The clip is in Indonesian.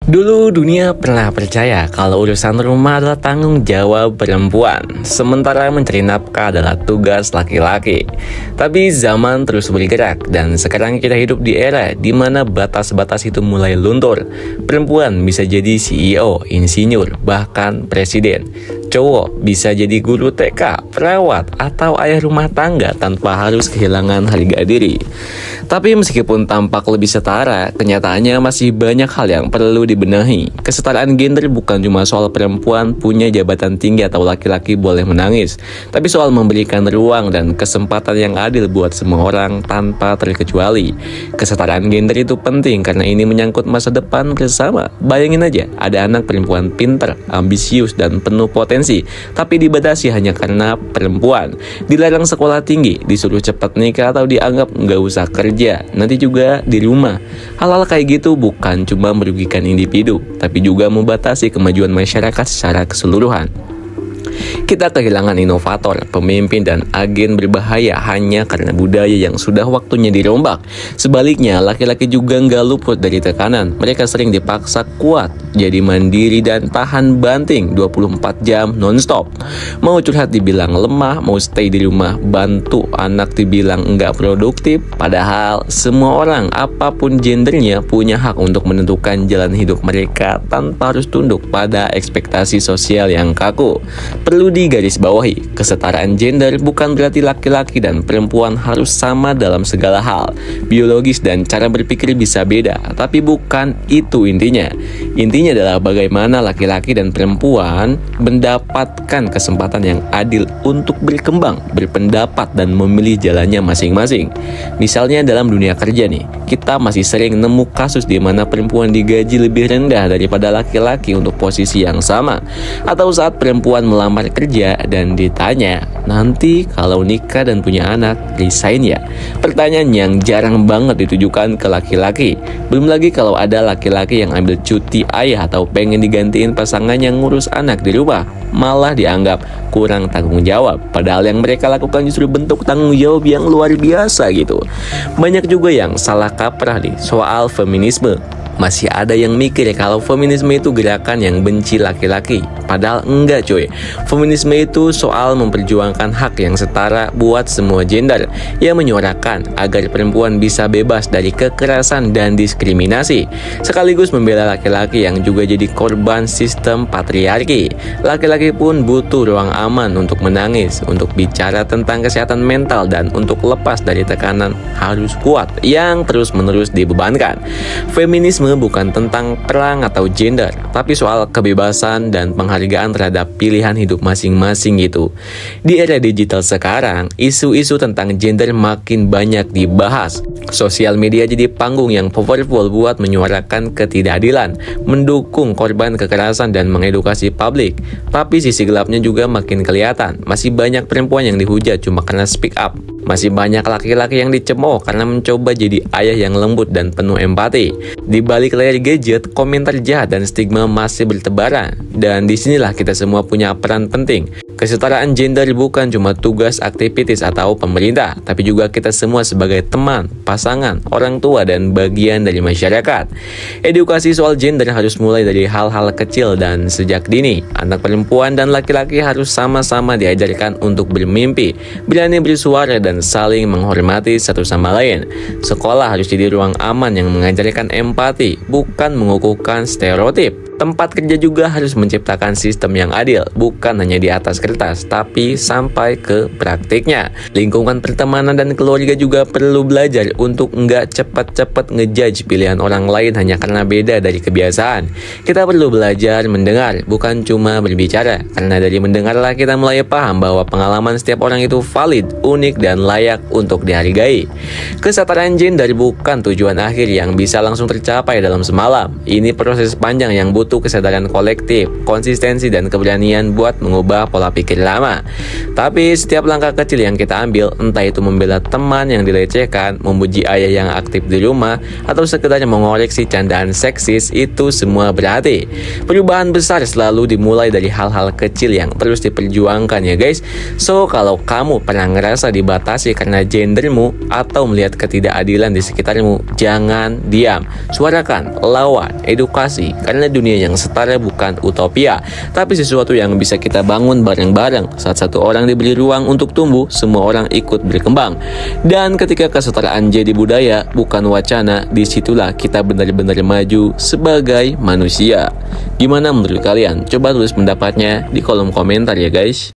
Dulu dunia pernah percaya kalau urusan rumah adalah tanggung jawab perempuan, sementara mencari nafkah adalah tugas laki-laki. Tapi zaman terus bergerak dan sekarang kita hidup di era di mana batas-batas itu mulai luntur. Perempuan bisa jadi CEO, insinyur, bahkan presiden. Cowok bisa jadi guru TK, perawat, atau ayah rumah tangga tanpa harus kehilangan harga diri. Tapi meskipun tampak lebih setara, kenyataannya masih banyak hal yang perlu dibenahi. Kesetaraan gender bukan cuma soal perempuan punya jabatan tinggi atau laki-laki boleh menangis, tapi soal memberikan ruang dan kesempatan yang adil buat semua orang tanpa terkecuali. Kesetaraan gender itu penting karena ini menyangkut masa depan bersama. Bayangin aja, ada anak perempuan pintar, ambisius, dan penuh potensi, tapi dibatasi hanya karena perempuan. Dilarang sekolah tinggi, disuruh cepat nikah, atau dianggap nggak usah kerja, nanti juga di rumah. Hal-hal kayak gitu bukan cuma merugikan individu, tapi juga membatasi kemajuan masyarakat secara keseluruhan. Kita kehilangan inovator, pemimpin, dan agen berbahaya hanya karena budaya yang sudah waktunya dirombak. Sebaliknya, laki-laki juga nggak luput dari tekanan. Mereka sering dipaksa kuat, jadi mandiri dan tahan banting 24 jam non-stop. Mau curhat dibilang lemah, mau stay di rumah bantu anak dibilang nggak produktif. Padahal semua orang, apapun gendernya, punya hak untuk menentukan jalan hidup mereka tanpa harus tunduk pada ekspektasi sosial yang kaku. Perlu digarisbawahi, kesetaraan gender bukan berarti laki-laki dan perempuan harus sama dalam segala hal. Biologis dan cara berpikir bisa beda, tapi bukan itu intinya. Intinya adalah bagaimana laki-laki dan perempuan mendapatkan kesempatan yang adil untuk berkembang, berpendapat, dan memilih jalannya masing-masing. Misalnya dalam dunia kerja nih, kita masih sering nemu kasus di mana perempuan digaji lebih rendah daripada laki-laki untuk posisi yang sama. Atau saat perempuan melamar kerja dan ditanya, nanti kalau nikah dan punya anak, resign ya? Pertanyaan yang jarang banget ditujukan ke laki-laki. Belum lagi kalau ada laki-laki yang ambil cuti ayah atau pengen digantiin pasangan yang ngurus anak di rumah, malah dianggap kurang tanggung jawab. Padahal yang mereka lakukan justru bentuk tanggung jawab yang luar biasa gitu. Banyak juga yang salah kaprah nih soal feminisme. Masih ada yang mikir kalau feminisme itu gerakan yang benci laki-laki. Padahal enggak cuy. Feminisme itu soal memperjuangkan hak yang setara buat semua gender, yang menyuarakan agar perempuan bisa bebas dari kekerasan dan diskriminasi, sekaligus membela laki-laki yang juga jadi korban sistem patriarki. Laki-laki pun butuh ruang aman untuk menangis, untuk bicara tentang kesehatan mental, dan untuk lepas dari tekanan harus kuat yang terus-menerus dibebankan. Feminisme bukan tentang perang atau gender, tapi soal kebebasan dan penghargaan terhadap pilihan hidup masing-masing gitu. Di era digital sekarang, isu-isu tentang gender makin banyak dibahas. Sosial media jadi panggung yang powerful buat menyuarakan ketidakadilan, mendukung korban kekerasan, dan mengedukasi publik. Tapi sisi gelapnya juga makin kelihatan. Masih banyak perempuan yang dihujat cuma karena speak up. Masih banyak laki-laki yang dicemooh karena mencoba jadi ayah yang lembut dan penuh empati. Di balik layar gadget, komentar jahat dan stigma masih bertebaran. Dan disinilah kita semua punya peran penting. Kesetaraan gender bukan cuma tugas aktivitis atau pemerintah, tapi juga kita semua sebagai teman, pasangan, orang tua, dan bagian dari masyarakat. Edukasi soal gender harus mulai dari hal-hal kecil dan sejak dini. Anak perempuan dan laki-laki harus sama-sama diajarkan untuk bermimpi, berani bersuara, dan saling menghormati satu sama lain. Sekolah harus jadi ruang aman yang mengajarkan empati, bukan mengukuhkan stereotip. Tempat kerja juga harus menciptakan sistem yang adil, bukan hanya di atas kertas, tapi sampai ke praktiknya. Lingkungan pertemanan dan keluarga juga perlu belajar untuk nggak cepat-cepat ngejudge pilihan orang lain hanya karena beda dari kebiasaan. Kita perlu belajar mendengar, bukan cuma berbicara, karena dari mendengarlah kita mulai paham bahwa pengalaman setiap orang itu valid, unik, dan layak untuk dihargai. Kesetaraan gender bukan tujuan akhir yang bisa langsung tercapai dalam semalam. Ini proses panjang yang butuh kesadaran kolektif, konsistensi, dan keberanian buat mengubah pola pikir berpikir lama. Tapi setiap langkah kecil yang kita ambil, entah itu membela teman yang dilecehkan, memuji ayah yang aktif di rumah, atau sekedar mengoreksi candaan seksis, itu semua berarti. Perubahan besar selalu dimulai dari hal-hal kecil yang terus diperjuangkan ya guys. So, kalau kamu pernah ngerasa dibatasi karena gendermu atau melihat ketidakadilan di sekitarmu, jangan diam. Suarakan, lawan, edukasi, karena dunia yang setara bukan utopia, tapi sesuatu yang bisa kita bangun bareng-bareng. Saat satu orang diberi ruang untuk tumbuh, semua orang ikut berkembang. Dan ketika kesetaraan jadi budaya, bukan wacana, disitulah kita benar-benar maju sebagai manusia. Gimana menurut kalian? Coba tulis pendapatnya di kolom komentar ya guys.